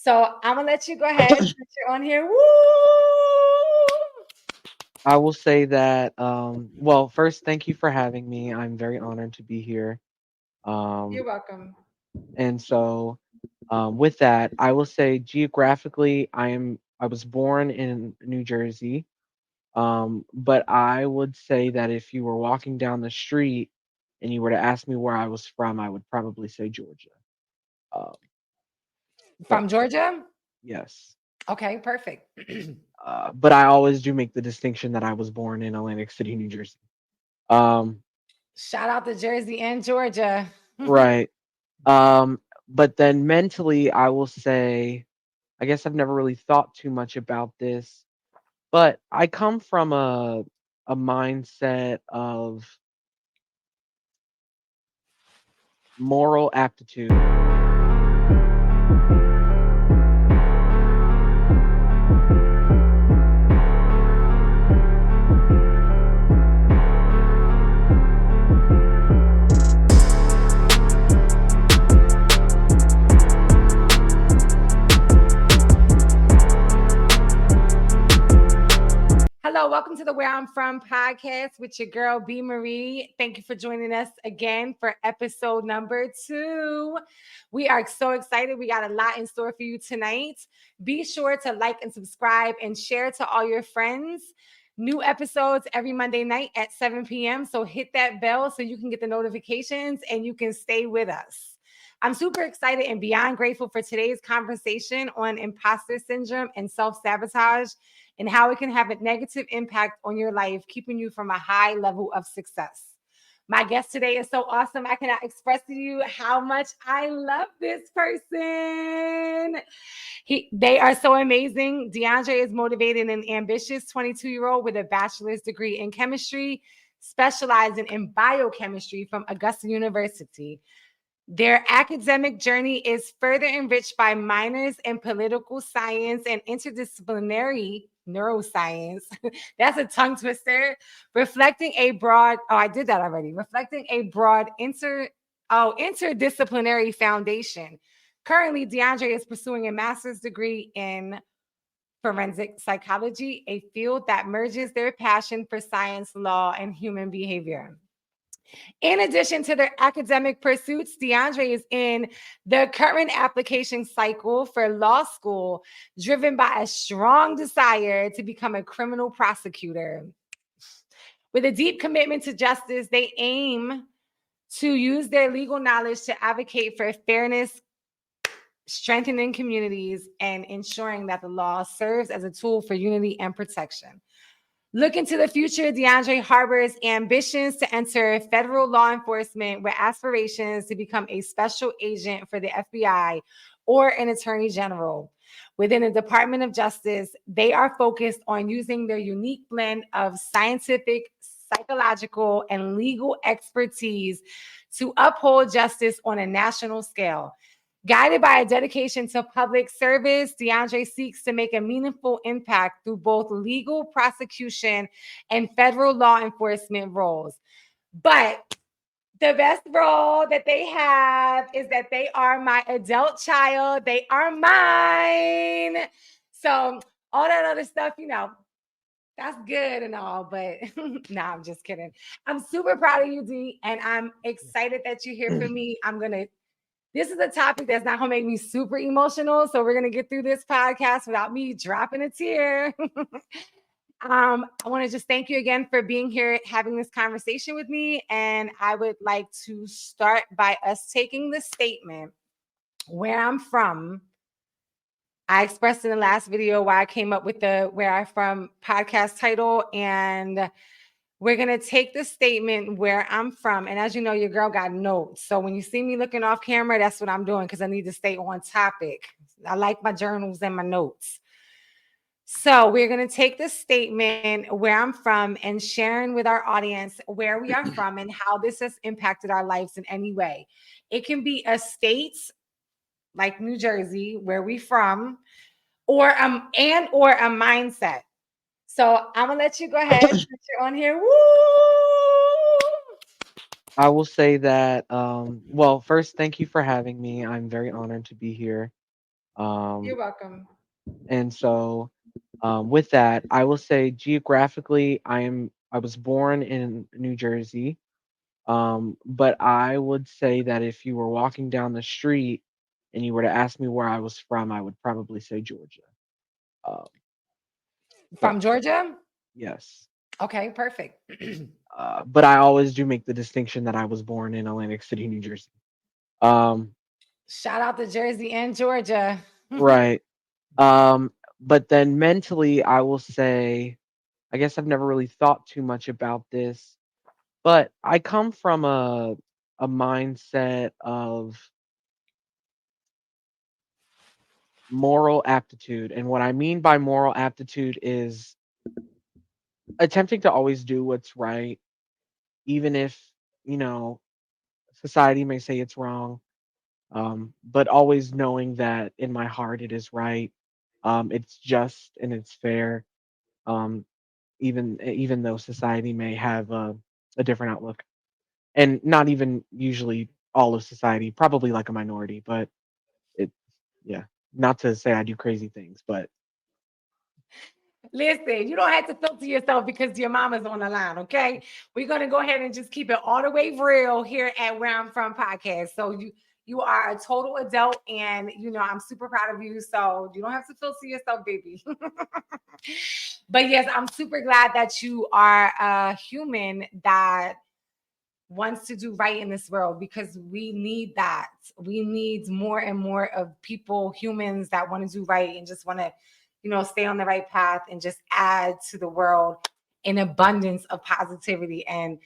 So I'm gonna let you go ahead since you're on here. Woo! I will say that, well, first, thank you for having me. I'm very honored to be here. You're Um, welcome. and so, with that, I will say geographically, I was born in New Jersey. But I would say that if you were walking down the street and you were to ask me where I was from, I would probably say Georgia. Um, From but Georgia? yes. Okay, perfect. But I always do make the distinction that I was born in Atlantic City, New Jersey. Um, Shout out to Jersey and Georgia. right. Um, but then mentally, I will say, I guess I've never really thought too much about this, but I come from a mindset of moral aptitude. Hello, welcome to the Where I'm From podcast with your girl B.MARIE. Thank you for joining us again for episode number 2. We are so excited. We got a lot in store for you tonight. Be sure to like and subscribe and share to all your friends. New episodes every Monday night at 7 p.m. So hit that bell so you can get the notifications and you can stay with us. I'm super excited and beyond grateful for today's conversation on imposter syndrome and self-sabotage and how it can have a negative impact on your life, keeping you from a high level of success. My guest today is so awesome. I cannot express to you how much I love this person. They are so amazing. Deandre is motivated and ambitious 22-year-old with a bachelor's degree in chemistry, specializing in biochemistry from Augusta University. Their academic journey is further enriched by minors in political science and interdisciplinary neuroscience. That's a tongue twister. Reflecting a broad, oh, I did that already. Reflecting a broad interdisciplinary foundation. Currently, Deandre is pursuing a master's degree in forensic psychology, a field that merges their passion for science, law, and human behavior. In addition to their academic pursuits, Deandre is in the current application cycle for law school, driven by a strong desire to become a criminal prosecutor. With a deep commitment to justice, they aim to use their legal knowledge to advocate for fairness, strengthening communities, and ensuring that the law serves as a tool for unity and protection. Looking to the future, Deandre harbors ambitions to enter federal law enforcement with aspirations to become a special agent for the FBI or an attorney general. Within the Department of Justice, they are focused on using their unique blend of scientific, psychological, and legal expertise to uphold justice on a national scale. Guided by a dedication to public service, Deandre seeks to make a meaningful impact through both legal prosecution and federal law enforcement roles. But the best role that they have is that they are my adult child. They are mine. So all that other stuff, that's good and all, but nah, I'm just kidding. I'm super proud of you, D, and I'm excited that you're here for me. This is a topic that's not going to make me super emotional. So we're going to get through this podcast without me dropping a tear. I want to just thank you again for being here, having this conversation with me. And I would like to start by us taking the statement where I'm from. I expressed in the last video why I came up with the Where I'm From podcast title. And we're going to take the statement where I'm from. And as you know, your girl got notes. So when you see me looking off camera, that's what I'm doing because I need to stay on topic. I like my journals and my notes. So we're going to take the statement where I'm from and sharing with our audience where we are from and how this has impacted our lives in any way. It can be a state like New Jersey, where we from, or or a mindset. So I'm gonna let you go ahead since you're on here. Woo! I will say that, well, first, thank you for having me. I'm very honored to be here. Um, You're welcome. and so with that, I will say geographically, I was born in New Jersey. But I would say that if you were walking down the street and you were to ask me where I was from, I would probably say Georgia. Um, but From Georgia? yes, Okay, perfect. but I always do make the distinction that I was born in Atlantic City, New Jersey. Um, Shout out to Jersey and Georgia. right. Um, but then mentally, I will say, I guess I've never really thought too much about this, but I come from a mindset of moral aptitude. And what I mean by moral aptitude is attempting to always do what's right, even if, you know, society may say it's wrong, but always knowing that in my heart it is right. It's just and it's fair, um, even though society may have a different outlook. And not even usually all of society, probably like a minority, but it, yeah, not to say I do crazy things, but Listen, you don't have to filter yourself because your mama's on the line, okay? We're gonna go ahead and just keep it all the way real here at Where I'm From Podcast. So you are a total adult, and I'm super proud of you. So you don't have to filter yourself, baby. But yes, I'm super glad that you are a human that wants to do right in this world because we need that. We need more and more of people, humans that want to do right and just want to, stay on the right path and just add to the world an abundance of positivity. And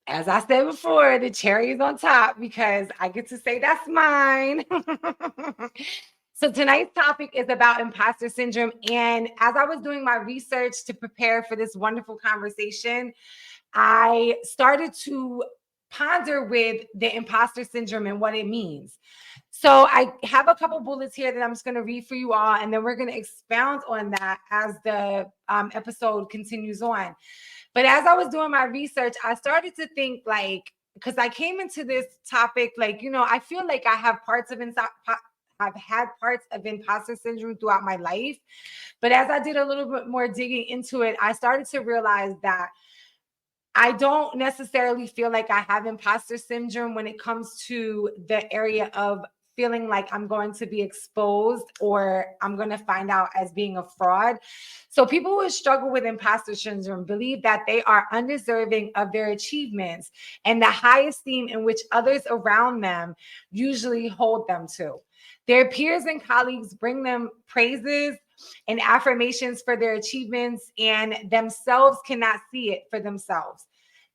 as I said before, the cherry is on top because I get to say that's mine. So tonight's topic is about imposter syndrome. And as I was doing my research to prepare for this wonderful conversation, I started to ponder with the imposter syndrome and what it means. So I have a couple bullets here that I'm just going to read for you all, and then we're going to expound on that as the episode continues on. But as I was doing my research, I started to think like, because I came into this topic like, I feel like I have I've had parts of imposter syndrome throughout my life. But as I did a little bit more digging into it, I started to realize that I don't necessarily feel like I have imposter syndrome when it comes to the area of feeling like I'm going to be exposed or I'm going to find out as being a fraud. So people who struggle with imposter syndrome believe that they are undeserving of their achievements and the high esteem in which others around them usually hold them to. Their peers and colleagues bring them praises and affirmations for their achievements, and themselves cannot see it for themselves.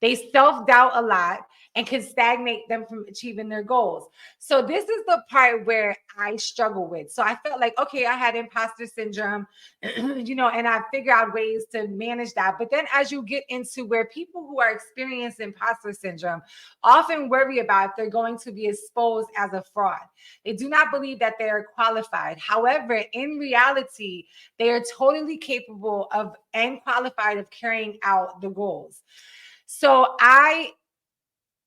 They self doubt a lot and can stagnate them from achieving their goals. So, this is the part where I struggle with. So, I felt like, okay, I had imposter syndrome, and I figure out ways to manage that. But then, as you get into where people who are experiencing imposter syndrome often worry about if they're going to be exposed as a fraud, they do not believe that they are qualified. However, in reality, they are totally capable of and qualified of carrying out the goals. So I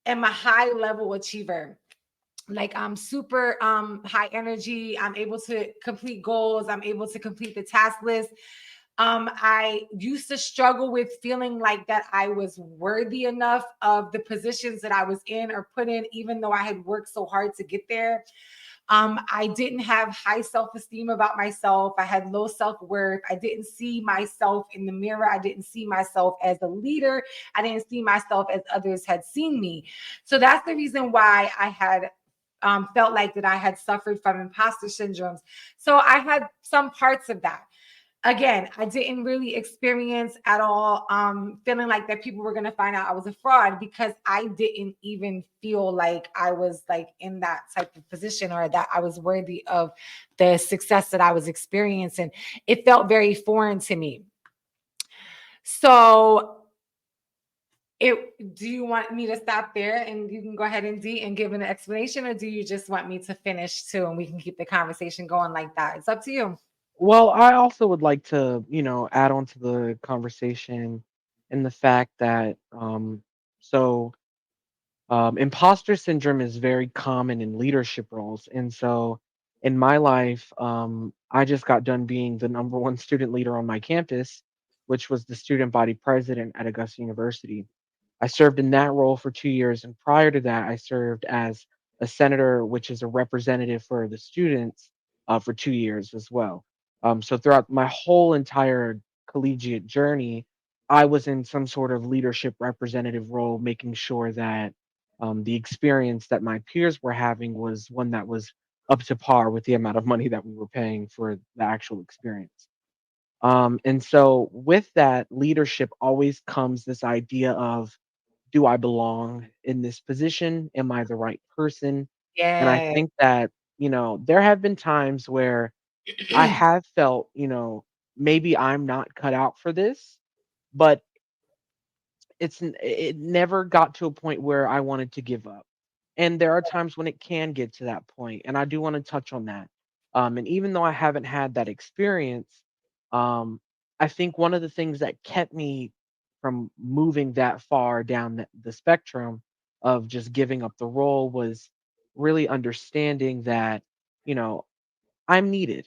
am a high level achiever. Like I'm super high energy. I'm able to complete goals. I'm able to complete the task list. I used to struggle with feeling like that I was worthy enough of the positions that I was in or put in, even though I had worked so hard to get there. I didn't have high self-esteem about myself. I had low self-worth. I didn't see myself in the mirror. I didn't see myself as a leader. I didn't see myself as others had seen me. So that's the reason why I had felt like that I had suffered from imposter syndromes. So I had some parts of that. Again, I didn't really experience at all feeling like that people were going to find out I was a fraud because I didn't even feel like I was like in that type of position or that I was worthy of the success that I was experiencing. It felt very foreign to me. So do you want me to stop there and you can go ahead and give an explanation, or do you just want me to finish too and we can keep the conversation going like that? It's up to you. well, I also would like to, add on to the conversation in the fact that imposter syndrome is very common in leadership roles. And so in my life, I just got done being the number one student leader on my campus, which was the student body president at Augusta University. I served in that role for 2 years, and prior to that, I served as a senator, which is a representative for the students, for 2 years as well. So throughout my whole entire collegiate journey, I was in some sort of leadership representative role, making sure that the experience that my peers were having was one that was up to par with the amount of money that we were paying for the actual experience. And so with that leadership always comes this idea of, do I belong in this position? Am I the right person? And I Yeah. think that, there have been times where I have felt, maybe I'm not cut out for this, but it never got to a point where I wanted to give up. And there are times when it can get to that point, and I do want to touch on that. And even though I haven't had that experience, um, I think one of the things that kept me from moving that far down the spectrum of just giving up the role was really understanding that, you know, I'm needed.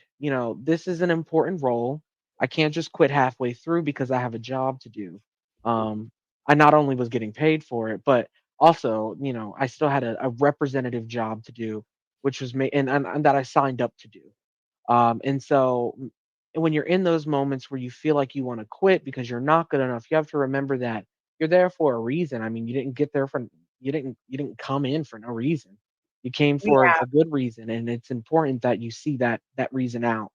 This is an important role. I can't just quit halfway through because I have a job to do. Um, I not only was getting paid for it, but also, I still had a representative job to do, which was and that I signed up to do. And so when you're in those moments where you feel like you want to quit because you're not good enough, you have to remember that you're there for a reason. I mean, you didn't come in for no reason. You came for Yeah. a good reason, and it's important that you see that reason out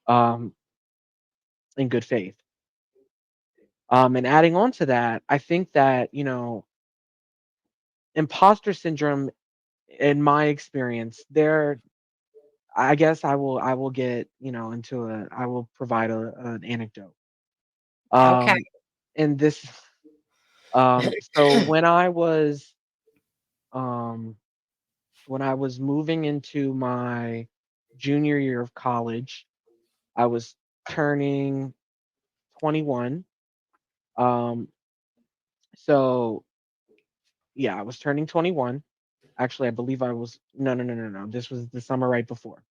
um, in good faith. And adding on to that, I think that imposter syndrome, in my experience, I guess I will get into a I will provide an anecdote. Okay. Um, and this so um when I was moving into my junior year of college, I was turning 21. Um, so yeah, I was turning 21. Actually, I believe I was no, no, no, no, no. This was the summer right before.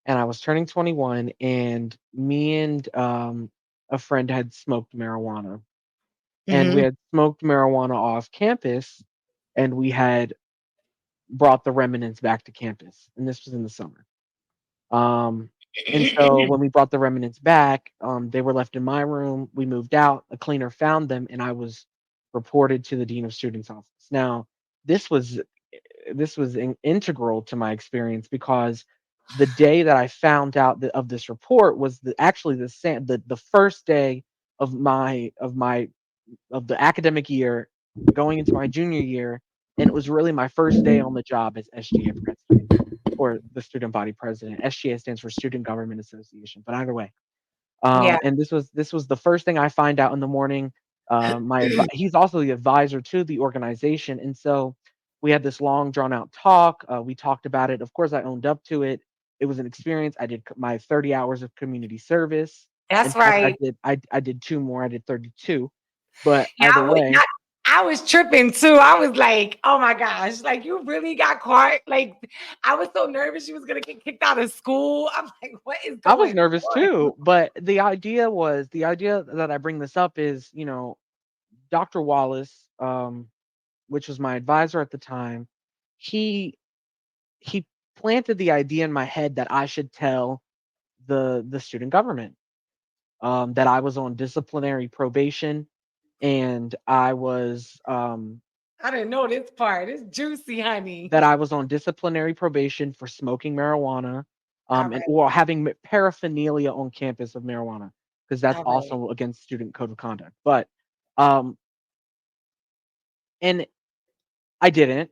And I was turning 21, and me and a friend had smoked marijuana. And we Hmm. had smoked marijuana off campus, and we had brought the remnants back to campus. And this was in the summer. Um, and so when we brought the remnants back, they were left in my room. We moved out. A cleaner found them, and I was reported to the dean of students office. Now, this was integral to my experience because the day that I found out of this report was actually the first day of the academic year going into my junior year, and it was really my first day on the job as SGA president or the student body president. SGA stands for Student Government Association, but either way. Yeah. And this was the first thing I find out in the morning. He's also the advisor to the organization, and so we had this long, drawn out talk. We talked about it. Of course, I owned up to it. It was an experience. I did my 30 hours of community service. In That's fact, I right. did I did two more. I did 32. But Yeah, either way, I was tripping too. I was like, oh my gosh, like you really got caught. Like I was so nervous you was gonna get kicked out of school. I'm like, what is I was going nervous on? too. But the idea that I bring this up is, Dr. Wallace, which was my advisor at the time, he he planted the idea in my head that I should tell the student government, that I was on disciplinary probation, and I didn't know this part. It's juicy, honey. I was on disciplinary probation for smoking marijuana, All and right, or having paraphernalia on campus of marijuana, because that's all right. also against student code of conduct. But um, and I didn't,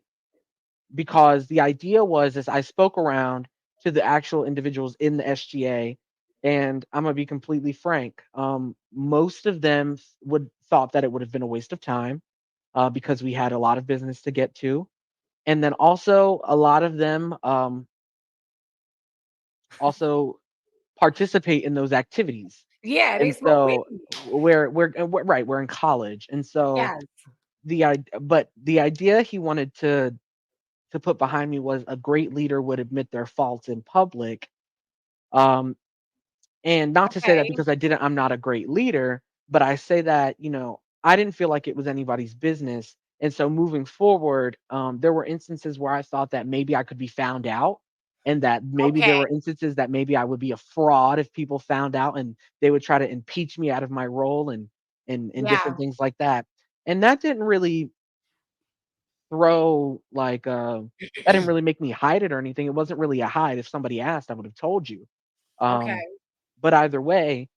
because the idea was, is I spoke around to the actual individuals in the SGA, and I'm gonna be completely frank. Most of them would thought that it would have been a waste of time, because we had a lot of business to get to, and then also a lot of them also participate in those activities, Yeah, they and smoke so weed. we're right, we're in college, and so Yes. but the idea he wanted to put behind me was a great leader would admit their faults in public. Um, and not to say that Okay. because I'm not a great leader, but I say that, I didn't feel like it was anybody's business. And so moving forward, there were instances where I thought that maybe I could be found out, and that maybe there Okay. were instances that maybe I would be a fraud if people found out and they would try to impeach me out of my role and Yeah. different things like that. And that didn't really throw like that didn't really make me hide it or anything. It wasn't really a hide. If somebody asked, I would have told you. Okay. Um, but either way,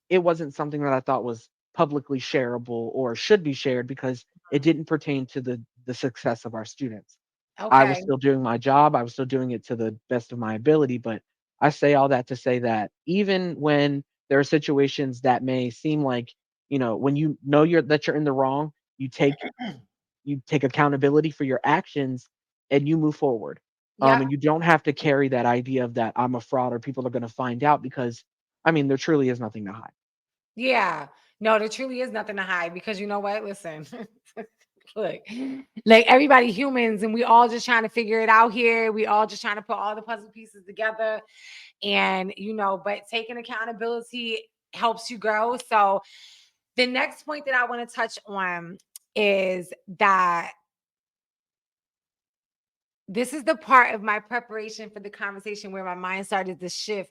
it wasn't something that I thought was publicly shareable or should be shared because it didn't pertain to the success of our students. I was Okay. still doing my job. I was still doing it to the best of my ability. But I say all that to say that even when there are situations that may seem like, when you know you're in the wrong, you take accountability for your actions and you move forward. Yep. And you don't have to carry that idea of that I'm a fraud or people are going to find out because, I mean, there truly is nothing to hide. Yeah. No, there truly is nothing to hide because you know what? Listen, look, like everybody humans and we all just trying to figure it out here. We all just trying to put all the puzzle pieces together. And, but taking accountability helps you grow. So the next point that I want to touch on is that this is the part of my preparation for the conversation where my mind started to shift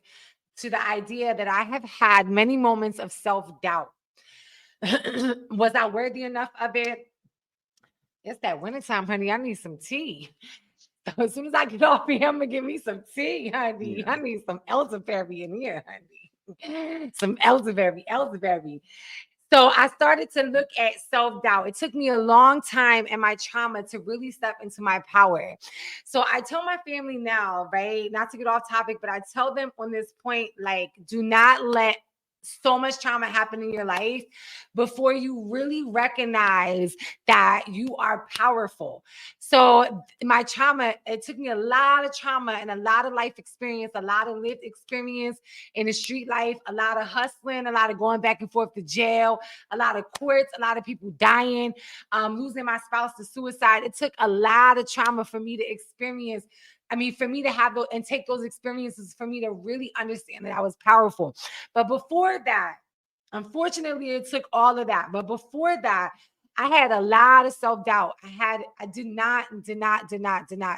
to the idea that I have had many moments of self-doubt. Was I worthy enough of it? It's that wintertime, honey. I need some tea. So as soon as I get off here, I'm gonna give me some tea, honey. Yeah. I need some elderberry in here, honey. Some elderberry. So I started to look at self-doubt. It took me a long time and my trauma to really step into my power. So I tell my family now, right? Not to get off topic, but I tell them on this point, like, do not let so much trauma happen in your life before you really recognize that you are powerful. So my trauma, it took me a lot of trauma and a lot of life experience, a lot of lived experience in the street life, a lot of hustling, a lot of going back and forth to jail, a lot of courts, a lot of people dying, losing my spouse to suicide. It took a lot of trauma for me to experience. I mean, for me to have those and take those experiences for me to really understand that I was powerful. But before that, unfortunately, it took all of that. But before that, I had a lot of self-doubt. I did not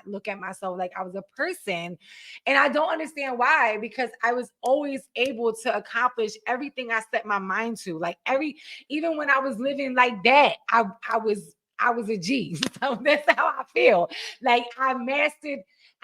look at myself like I was a person. And I don't understand why, because I was always able to accomplish everything I set my mind to. Like even when I was living like that, I was a G. So that's how I feel. Like I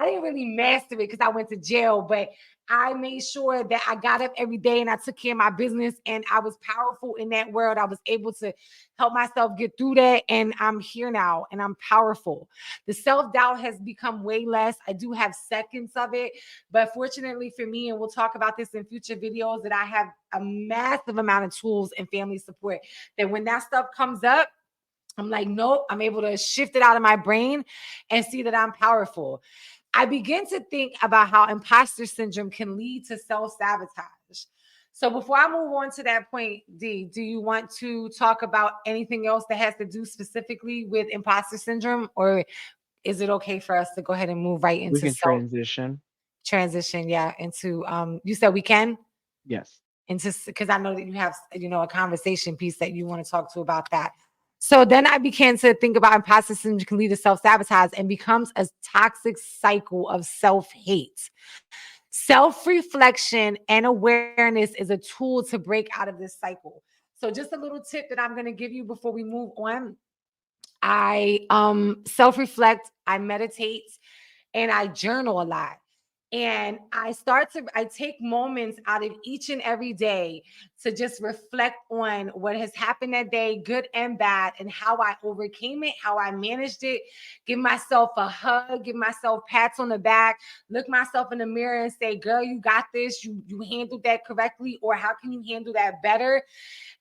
didn't really master it because I went to jail, but I made sure that I got up every day and I took care of my business and I was powerful in that world. I was able to help myself get through that. And I'm here now and I'm powerful. The self-doubt has become way less. I do have seconds of it, but fortunately for me, and we'll talk about this in future videos, that I have a massive amount of tools and family support that when that stuff comes up, I'm like, nope, I'm able to shift it out of my brain and see that I'm powerful. I begin to think about how imposter syndrome can lead to self-sabotage. So before I move on to that point, D, do you want to talk about anything else that has to do specifically with imposter syndrome, or is it okay for us to go ahead and move right We into can self transition. transition? Yeah, into you said we can Yes. into because I know that you have a conversation piece that you want to talk to about that. So then I began to think about imposter syndrome can lead to self-sabotage and becomes a toxic cycle of self-hate. Self-reflection and awareness is a tool to break out of this cycle. So just a little tip that I'm going to give you before we move on. I self-reflect, I meditate, and I journal a lot. And I take moments out of each and every day to just reflect on what has happened that day, good and bad, and how I overcame it, how I managed it. Give myself a hug, give myself pats on the back, look myself in the mirror and say, girl, you got this. You handled that correctly, or how can you handle that better?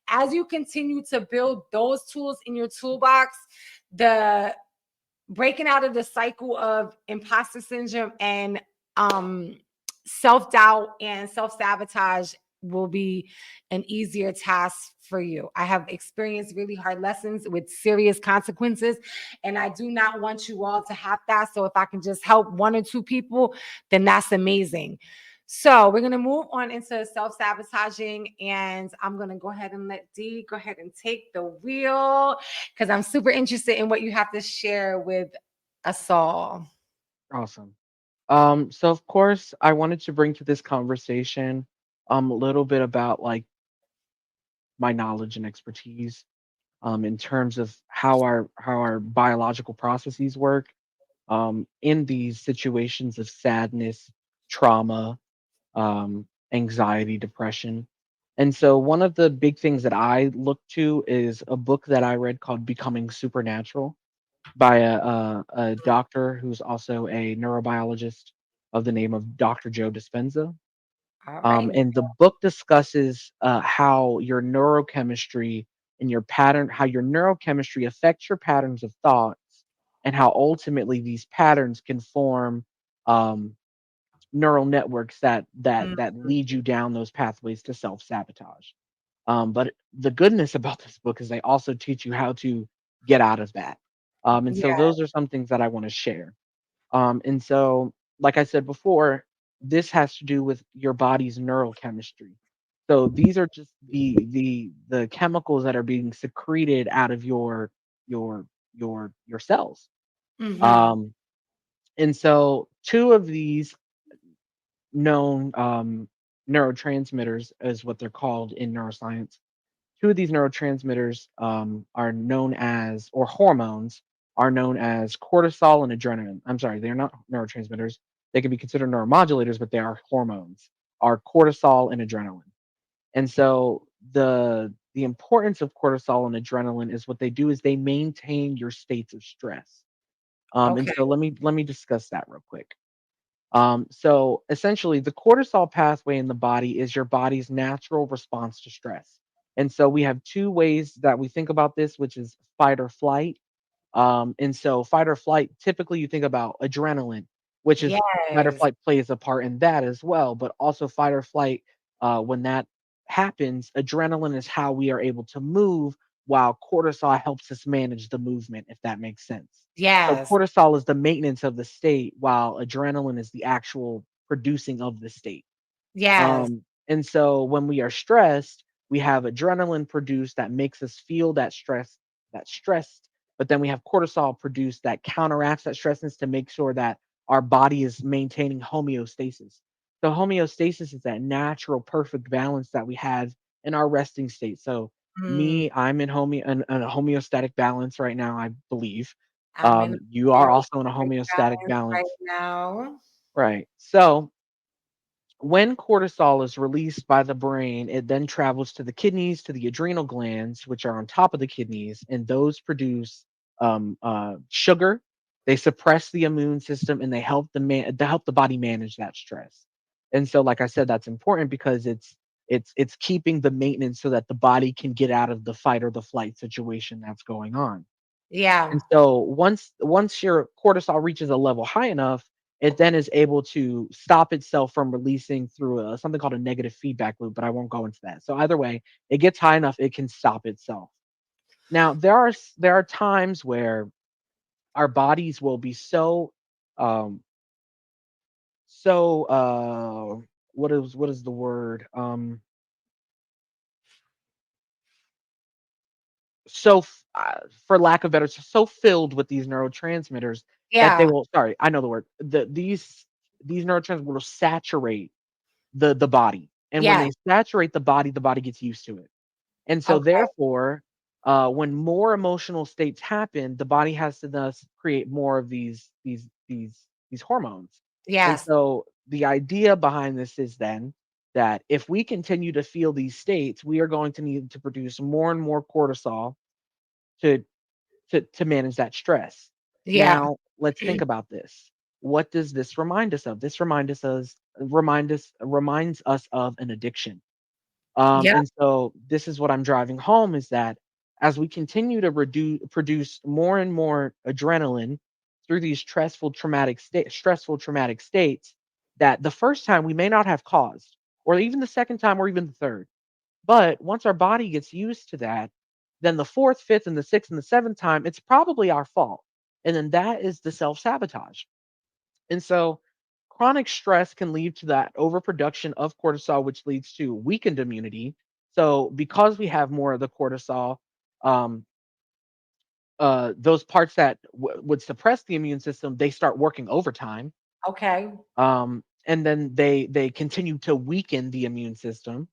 As you continue to build those tools in your toolbox, the breaking out of the cycle of imposter syndrome and self-doubt and self-sabotage will be an easier task for you. I have experienced really hard lessons with serious consequences, and I do not want you all to have that. So if I can just help one or two people, then that's amazing. So we're gonna move on into self-sabotaging, and I'm gonna go ahead and let Dee go ahead and take the wheel because I'm super interested in what you have to share with us all. Awesome. So of course, I wanted to bring to this conversation a little bit about like my knowledge and expertise in terms of how our biological processes work in these situations of sadness, trauma, anxiety, depression. And so, one of the big things that I look to is a book that I read called Becoming Supernatural by a doctor who's also a neurobiologist of the name of Dr. Joe Dispenza. All right. And the book discusses how your neurochemistry and how your neurochemistry affects your patterns of thoughts, and how ultimately these patterns can form um, neural networks that Mhm. lead you down those pathways to self sabotage. But the goodness about this book is they also teach you how to get out of that. And so Yeah. those are some things that I want to share. And so, like I said before, this has to do with your body's neural chemistry. So these are just the chemicals that are being secreted out of your your cells. Hmm. Um, and so two of these known neurotransmitters is what they're called in neuroscience. Two of these neurotransmitters are known as, or hormones, are known as cortisol and adrenaline. I'm sorry, they're not neurotransmitters. They can be considered neuromodulators, but they are hormones, are cortisol and adrenaline. And so the importance of cortisol and adrenaline is what they do is they maintain your states of stress. And Okay. so let me discuss that real quick. So essentially, the cortisol pathway in the body is your body's natural response to stress. And so we have two ways that we think about this, which is fight or flight. And so fight or flight, typically you think about adrenaline, which is fight or Yes. flight plays a part in that as well. But also fight or flight, when that happens, adrenaline is how we are able to move, while cortisol helps us manage the movement, if that makes sense. So Yes. cortisol is the maintenance of the state, while adrenaline is the actual producing of the state. Yes. And so when we are stressed, we have adrenaline produced that makes us feel that stressed, but then we have cortisol produced that counteracts that stressness to make sure that our body is maintaining homeostasis. So homeostasis is that natural, perfect balance that we have in our resting state. So Mm, me, I'm in a homeostatic balance right now, I believe. I'm in a You are very also in a strict homeostatic balance right balance, now. right? So when cortisol is released by the brain, it then travels to the kidneys, to the adrenal glands, which are on top of the kidneys, and those produce sugar. They suppress the immune system, and they help the body manage that stress. And so, like I said, that's important because it's keeping the maintenance so that the body can get out of the fight or the flight situation that's going on. Yeah. And so once your cortisol reaches a level high enough, it then is able to stop itself from releasing through something called a negative feedback loop, but I won't go into that. So either way, it gets high enough, it can stop itself. Now there are times where our bodies will be um so what is the word so for lack of better, so filled with these neurotransmitters that they Yeah. will, sorry, I know the word, these neurotransmitters will saturate the body, and when Yeah. they saturate the body gets used to it. And so Okay. therefore, when more emotional states happen, the body has to thus create more of these hormones. And Yes. so the idea behind this is then that if we continue to feel these states, we are going to need to produce more and more cortisol to to manage that stress. Yeah. Now, let's think about this. What does this remind us of? This reminds us of an addiction. Yep. And so this is what I'm driving home is that as we continue to produce more and more adrenaline through these stressful traumatic states, that the first time we may not have caused, or even the second time, or even the third. But once our body gets used to that, then the fourth, fifth, and the sixth and the seventh time, it's probably our fault. And then that is the self sabotage. And so chronic stress can lead to that overproduction of cortisol, which leads to weakened immunity. So because we have more of the cortisol, um, those parts that would suppress the immune system, they start working overtime. Okay. And then they continue to weaken the immune system.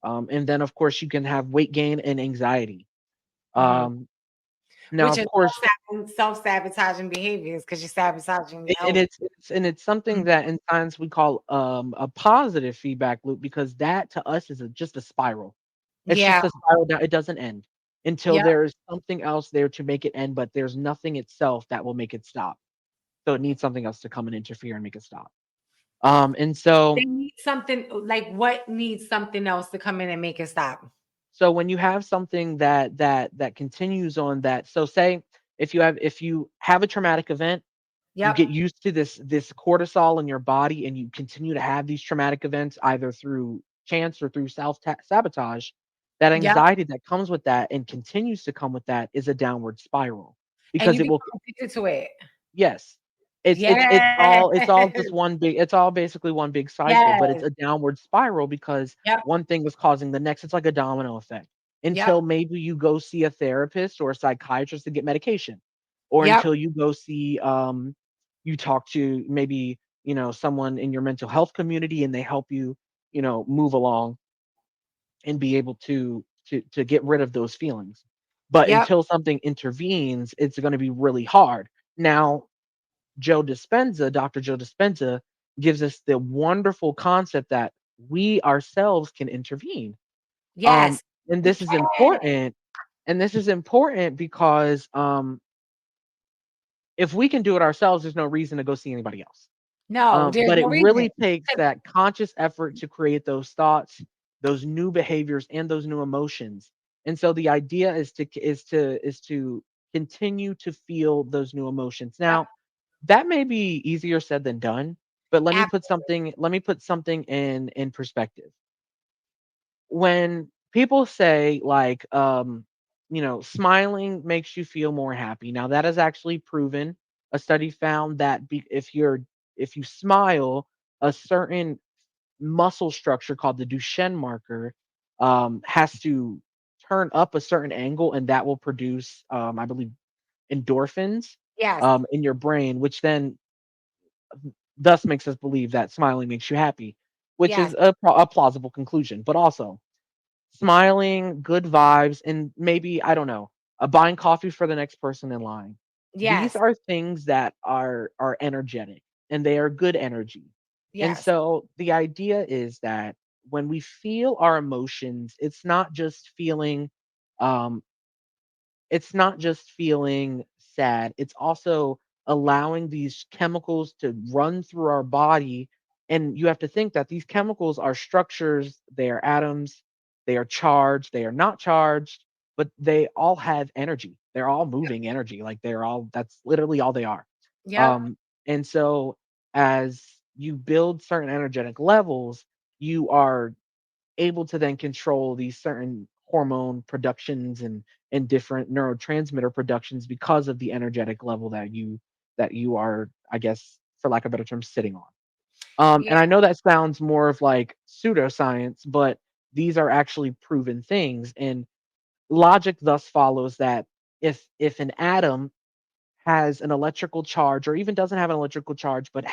And then of course you can have weight gain and anxiety. Hmm. Um, Now, Which of is course, self-sabotaging behaviors because you're sabotaging your and health. it's something Mhm. that in science we call a positive feedback loop, because that to us is just a spiral. It's Yeah. just a spiral that it doesn't end until Yep. there is something else there to make it end, but there's nothing itself that will make it stop. So it needs something else to come and interfere and make it stop. And They so need something like what needs something else to come in and make it stop? so when you have something that continues on that, so say if you have a traumatic event, you Yep. get used to this cortisol in your body, and you continue to have these traumatic events either through chance or through self sabotage. That Yep. anxiety that comes with that and continues to come with that is a downward spiral, And because you it will. become addicted to it. Yes. Yes. It's all just one big, it's all basically one big cycle, but it's Yes. a downward spiral because Yep. one thing is causing the next. It's like a domino effect Yep. until maybe you go see a therapist or a psychiatrist to get medication, or Yep. until you go see you talk to maybe, someone in your mental health community, and they help you, move along and be able to get rid of those feelings. But Yep. until something intervenes, it's going to be really hard. Now, Dr. Joe Dispenza gives us the wonderful concept that we ourselves can intervene. Um, Yes. and We this is can. important. And this is important because if we can do it ourselves, there's no reason to go see anybody else. No, there's But no it reason. really takes that conscious effort to create those thoughts, those new behaviors, and those new emotions. And so the idea is to continue to feel those new emotions. Yep. Now, that may be easier said than done, but Absolutely. let me put something in perspective. When people say like smiling makes you feel more happy. Now that is actually proven. A study found that if you smile, a certain muscle structure called the Duchenne marker has to turn up a certain angle, and that will produce I believe endorphins Yes. in your brain, which then thus makes us believe that smiling makes you happy, which Yes. is a plausible conclusion. But also, smiling, good vibes, and maybe, I don't know, buying coffee for the next person in line. These Yes. are things that are energetic, and they are good energy. And Yes. so the idea is that when we feel our emotions, um, it's not just feeling sad, it's also allowing these chemicals to run through our body. And you have to think that these chemicals are structures, they are atoms, they are charged, they are not charged, but they all have energy. They're all moving energy. Like that's literally all they are. Yep. Um, and so as you build certain energetic levels, you are able to then control these certain hormone productions and different neurotransmitter productions because of the energetic level that you are, I guess, for lack of a better term, sitting on. Yeah. And I know that sounds more of like pseudoscience, but these are actually proven things. And logic thus follows that if an atom has an electrical charge, or even doesn't have an electrical charge but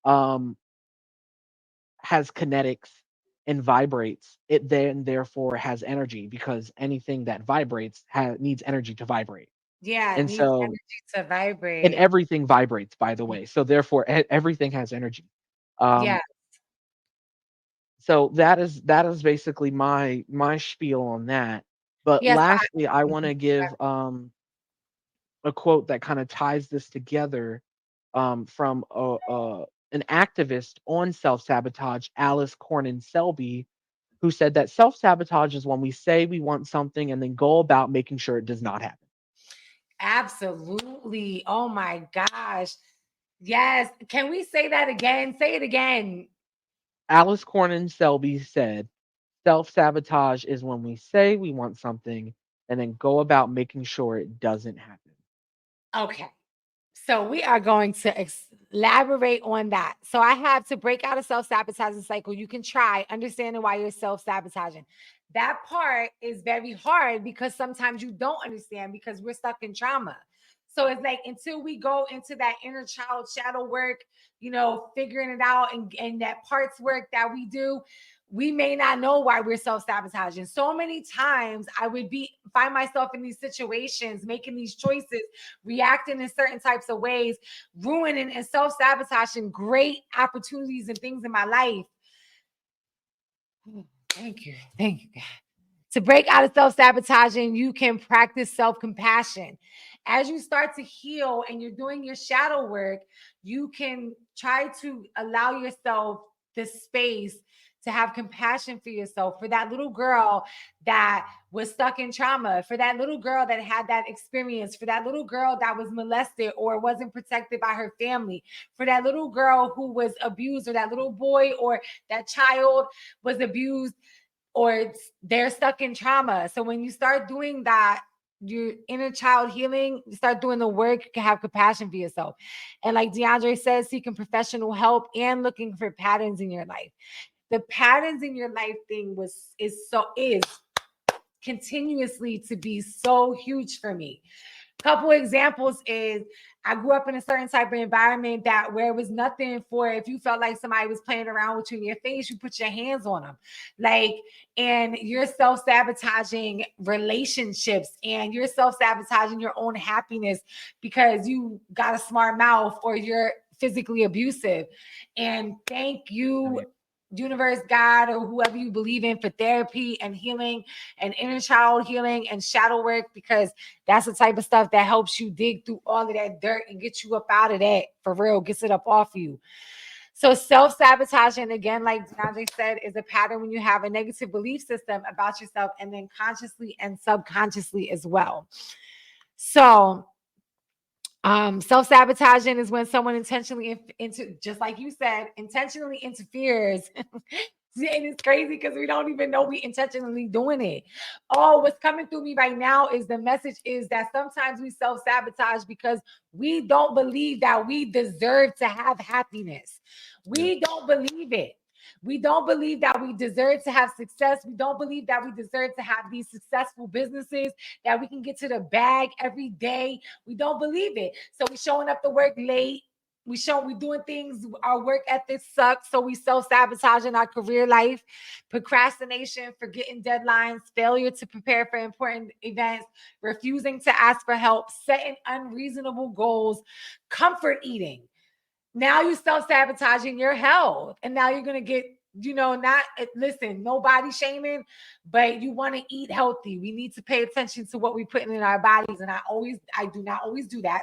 um has kinetics and vibrates, it then therefore has energy, because anything that vibrates needs energy to vibrate. Yeah. It And needs so, energy to and vibrate. everything vibrates, by the way. So therefore, everything has energy. Yeah. Um, so that is basically my spiel on that. But Yes. lastly, I want Mhm. to give a quote that kind of ties this together from an activist on self sabotage, Alice Cornin Selby, who said that self sabotage is when we say we want something and then go about making sure it does not happen. Absolutely. Oh my gosh. Yes. Can we say that again? Say it again. Alice Cornan Selby said, self sabotage is when we say we want something and then go about making sure it doesn't happen. Okay. So we are going to elaborate on that. So I have to break out a self-sabotaging cycle. You can try understanding why you're self-sabotaging. That part is very hard because sometimes you don't understand because we're stuck in trauma. So it's like until we go into that inner child shadow work, figuring it out and that parts work that we do, we may not know why we're self-sabotaging. So many times I would find myself in these situations, making these choices, reacting in certain types of ways, ruining and self-sabotaging great opportunities and things in my life. Thank you. Thank you, God. To break out of self-sabotaging, you can practice self-compassion. As you start to heal and you're doing your shadow work, you can try to allow yourself the space to have compassion for yourself, for that little girl that was stuck in trauma, for that little girl that had that experience, for that little girl that was molested or wasn't protected by her family, for that little girl who was abused, or that little boy or that child was abused, or they're stuck in trauma. So when you start doing that, your inner child healing, you start doing the work, you can have compassion for yourself. And like Deandre says, seeking professional help and looking for patterns in your life. The patterns in your life thing is continuously to be so huge for me. Couple examples is I grew up in a certain type of environment that where it was nothing for, if you felt like somebody was playing around with you in your face, you put your hands on them. Like, and you're self-sabotaging relationships and you're self-sabotaging your own happiness because you got a smart mouth or you're physically abusive. And thank you, Right. universe, God, or whoever you believe in, for therapy and healing and inner child healing and shadow work, because that's the type of stuff that helps you dig through all of that dirt and get you up out of that, for real, gets it up off you. So self-sabotaging, again, like Deandre said, is a pattern when you have a negative belief system about yourself, and then consciously and subconsciously as well. So self-sabotaging is when someone intentionally just like you said, intentionally interferes. And it's crazy because we don't even know we intentionally doing it. Oh, what's coming through me right now is the message is that sometimes we self-sabotage because we don't believe that we deserve to have happiness. Yeah. We don't believe it. We don't believe that we deserve to have success. We don't believe that we deserve to have these successful businesses, that we can get to the bag every day. We don't believe it. So we showing up to work late. We doing things, our work ethic sucks. So we self-sabotage in our career life, procrastination, forgetting deadlines, failure to prepare for important events, refusing to ask for help, setting unreasonable goals, comfort eating. Now you self-sabotaging your health. And now you're gonna get, not listen, no body shaming, but you want to eat healthy. We need to pay attention to what we're putting in our bodies. And I do not always do that.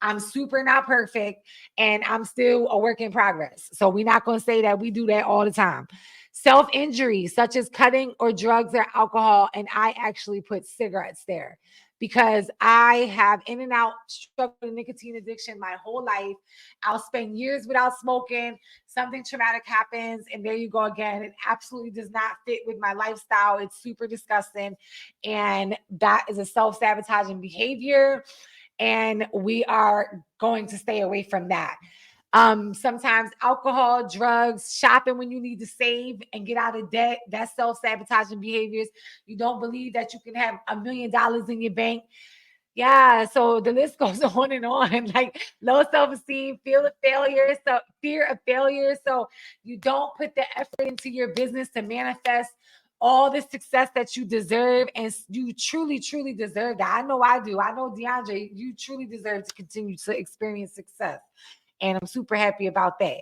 I'm super not perfect and I'm still a work in progress. So we're not going to say that we do that all the time. Self injury, such as cutting or drugs or alcohol. And I actually put cigarettes there because I have in and out struggled with nicotine addiction my whole life. I'll spend years without smoking. Something traumatic happens. And there you go again. It absolutely does not fit with my lifestyle. It's super disgusting. And that is a self sabotaging behavior, and we are going to stay away from that. Sometimes alcohol, drugs, shopping when you need to save and get out of debt, that's self-sabotaging behaviors. You don't believe that you can have $1 million in your bank. Yeah, so the list goes on and on. Like low self-esteem, fear of failure. So you don't put the effort into your business to manifest all the success that you deserve, and you truly, truly deserve that. I know I do. I know Deandre, you truly deserve to continue to experience success. And I'm super happy about that.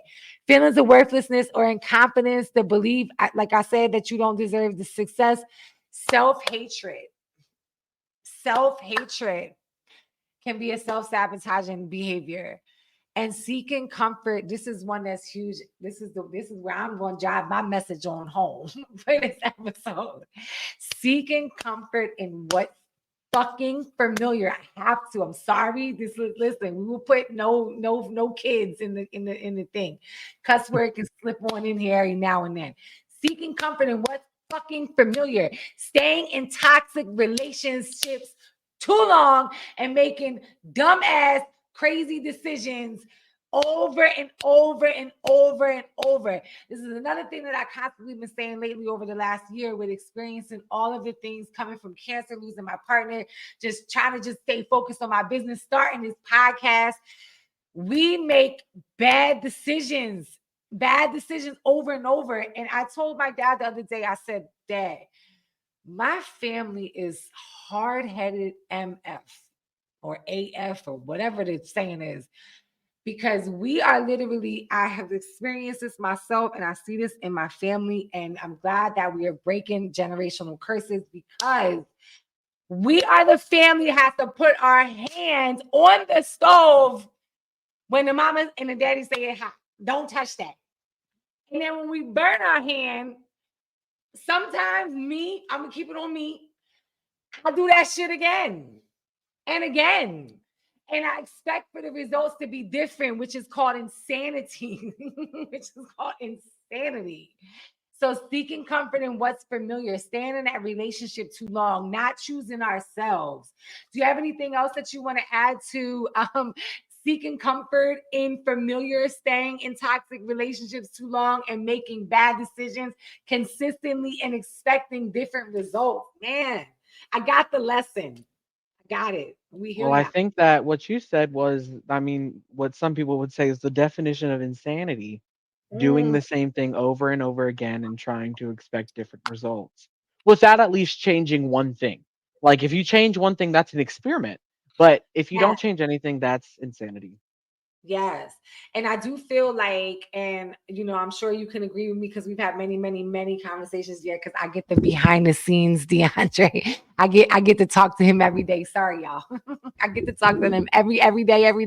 Feelings of worthlessness or incompetence, the belief, like I said, that you don't deserve the success, self-hatred. Self-hatred can be a self-sabotaging behavior. And seeking comfort, this is one that's huge. This is where I'm going to drive my message on home for this episode. Seeking comfort in what fucking familiar. I have to. I'm sorry. Listen, we will put no kids in the thing. Cuss word can slip on in here every now and then. Seeking comfort in what's fucking familiar. Staying in toxic relationships too long and making dumbass crazy decisions over and over and over and over. This is another thing that I constantly been saying lately over the last year with experiencing all of the things coming from cancer, losing my partner, just trying to just stay focused on my business, starting this podcast. We make bad decisions over and over. And I told my dad the other day, I said, Dad, my family is hard-headed MF or AF or whatever the saying is, because we are literally, I have experienced this myself and I see this in my family. And I'm glad that we are breaking generational curses, because we are the family that has to put our hands on the stove when the mama and the daddy say it hot. Don't touch that. And then when we burn our hand, sometimes I'm gonna keep it on me. I'll do that shit again and again. And I expect for the results to be different, which is called insanity. So seeking comfort in what's familiar, staying in that relationship too long, not choosing ourselves. Do you have anything else that you want to add to seeking comfort in familiar, staying in toxic relationships too long and making bad decisions consistently and expecting different results? Man, I got the lesson. I got it. We here Well, I now. think that what you said was, I mean, what some people would say is the definition of insanity. Doing Mm, the same thing over and over again and trying to expect different results without at least changing one thing. Like if you change one thing, that's an experiment. But if you don't yes, change anything, that's insanity. yes. And I do feel like, and I'm sure you can agree with me because we've had many, many, many conversations yet. Because I get the behind the scenes, Deandre. I get to talk to him every day. Sorry, y'all. I get to talk to him every day, every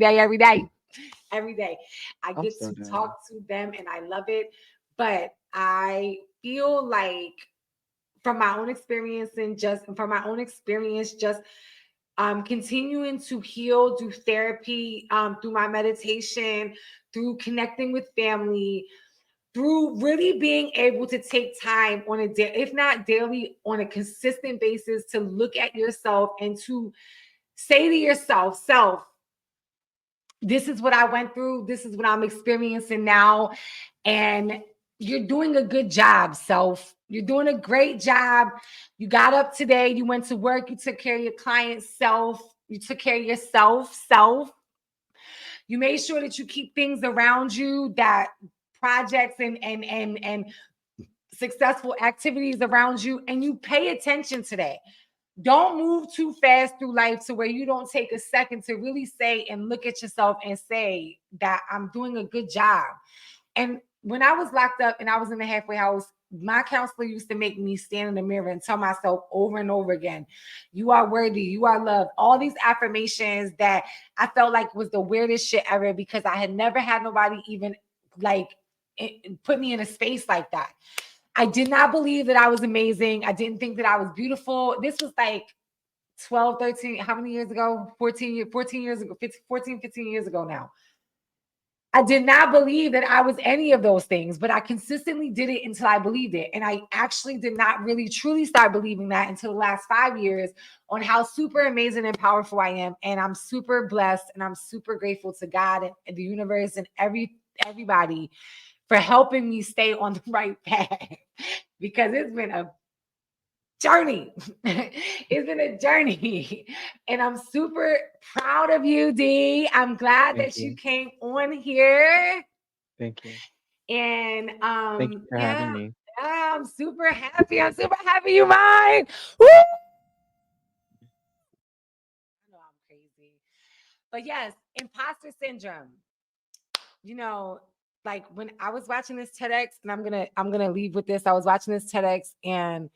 day. I I'm get so to down. talk to them, and I love it. But I feel like from my own experience just continuing to heal, do therapy, through my meditation, through connecting with family, through really being able to take time on a day, if not daily, on a consistent basis, to look at yourself and to say to yourself, self, this is what I went through. This is what I'm experiencing now. And you're doing a good job, self. You're doing a great job. You got up today. You went to work. You took care of your client's self. You took care of yourself, self. You made sure that you keep things around you, that projects and successful activities around you, and you pay attention today. Don't move too fast through life to where you don't take a second to really say and look at yourself and say that I'm doing a good job. And when I was locked up and I was in the halfway house, my counselor used to make me stand in the mirror and tell myself over and over again, you are worthy, you are loved. All these affirmations that I felt like was the weirdest shit ever, because I had never had nobody even like put me in a space like that. I did not believe that I was amazing. I didn't think that I was beautiful. This was like 12, 13, how many years ago? 14 years ago, 15, 14, 15 years ago now. I did not believe that I was any of those things, but I consistently did it until I believed it. And I actually did not really truly start believing that until the last 5 years, on how super amazing and powerful I am. And I'm super blessed and I'm super grateful to God and the universe and everybody for helping me stay on the right path, because it's been a journey. It's been a journey. And I'm super proud of you, D. I'm glad Thank that you you. came on here. Thank you. And Thank you for having me. I'm super happy. I'm super happy you mine. Woo! I know I'm crazy. But yes, imposter syndrome. You know, like when I was watching this TEDx, and I'm gonna leave with this. I was watching this TEDx, and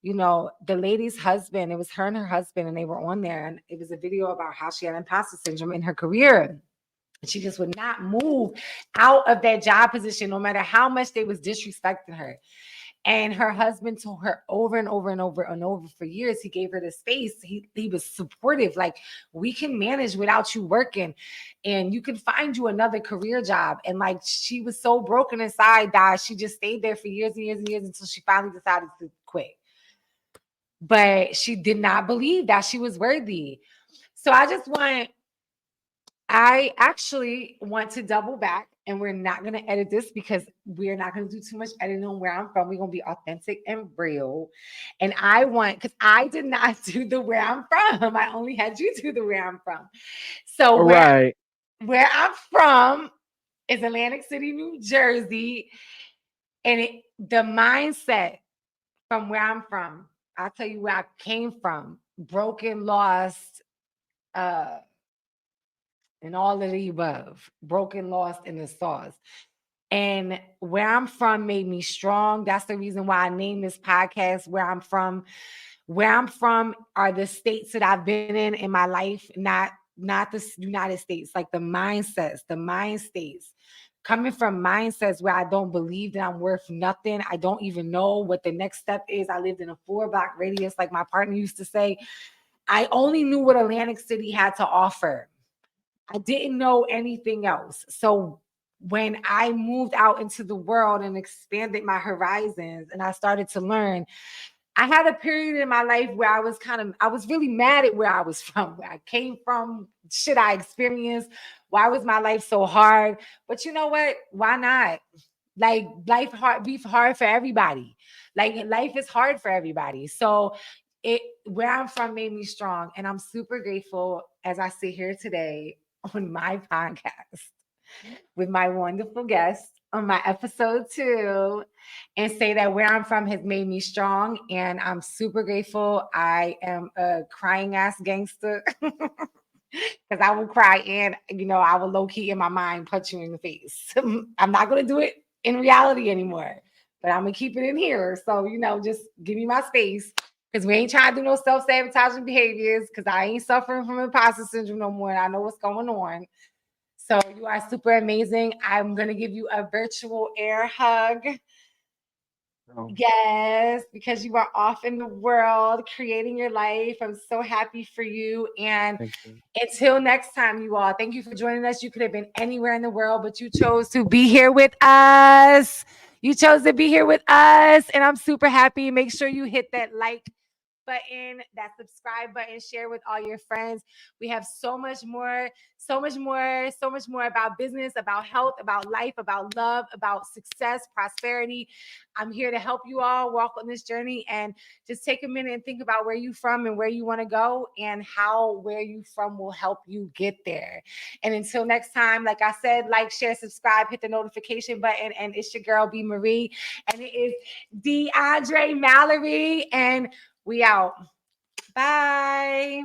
the lady's husband, it was her and her husband, and they were on there, and it was a video about how she had imposter syndrome in her career. And she just would not move out of that job position, no matter how much they was disrespecting her. And her husband told her over and over and over and over for years, he gave her the space. He was supportive. Like, we can manage without you working, and you can find you another career job. And like, she was so broken inside that she just stayed there for years and years and years until she finally decided to quit. But she did not believe that she was worthy. So I actually want to double back, and we're not going to edit this because we're not going to do too much editing on where I'm from. We're going to be authentic and real. And because I did not do the where I'm from. I only had you do the where I'm from. So Right. where I'm from is Atlantic City, New Jersey. And the mindset from where I'm from, I'll tell you where I came from: broken, lost, uh, and all of the above. Broken, lost, in the sauce. And where I'm from made me strong. That's the reason why I named this podcast Where I'm From. Where I'm from are the states that I've been in my life, not the United States, like the mindsets, the mind states. Coming from mindsets where I don't believe that I'm worth nothing. I don't even know what the next step is. I lived in a 4-block radius, like my partner used to say. I only knew what Atlantic City had to offer. I didn't know anything else. So when I moved out into the world and expanded my horizons and I started to learn, I had a period in my life where I was really mad at where I was from, where I came from, shit I experienced. Why was my life so hard? But you know what? Why not? Like, be hard for everybody. Like, life is hard for everybody. So where I'm from made me strong. And I'm super grateful as I sit here today on my podcast with my wonderful guest on my episode 2, and say that where I'm from has made me strong. And I'm super grateful. I am a crying ass gangster because I will cry, and I will low key in my mind punch you in the face. I'm not going to do it in reality anymore, but I'm going to keep it in here. So, just give me my space, because we ain't trying to do no self-sabotaging behaviors, because I ain't suffering from imposter syndrome no more. And I know what's going on. So you are super amazing. I'm going to give you a virtual air hug. Oh, Yes, because you are off in the world creating your life. I'm so happy for you. And thank you. until next time, you all, thank you for joining us. You could have been anywhere in the world, but you chose to be here with us. You chose to be here with us. And I'm super happy. Make sure you hit that like button, that subscribe button, share with all your friends. We have so much more, so much more, so much more about business, about health, about life, about love, about success, prosperity. I'm here to help you all walk on this journey, and just take a minute and think about where you're from and where you want to go, and how where you from will help you get there. And until next time, like I said, like, share, subscribe, hit the notification button. And it's your girl, B.MARIE, and it is Deandre, Mallory, and we out. Bye.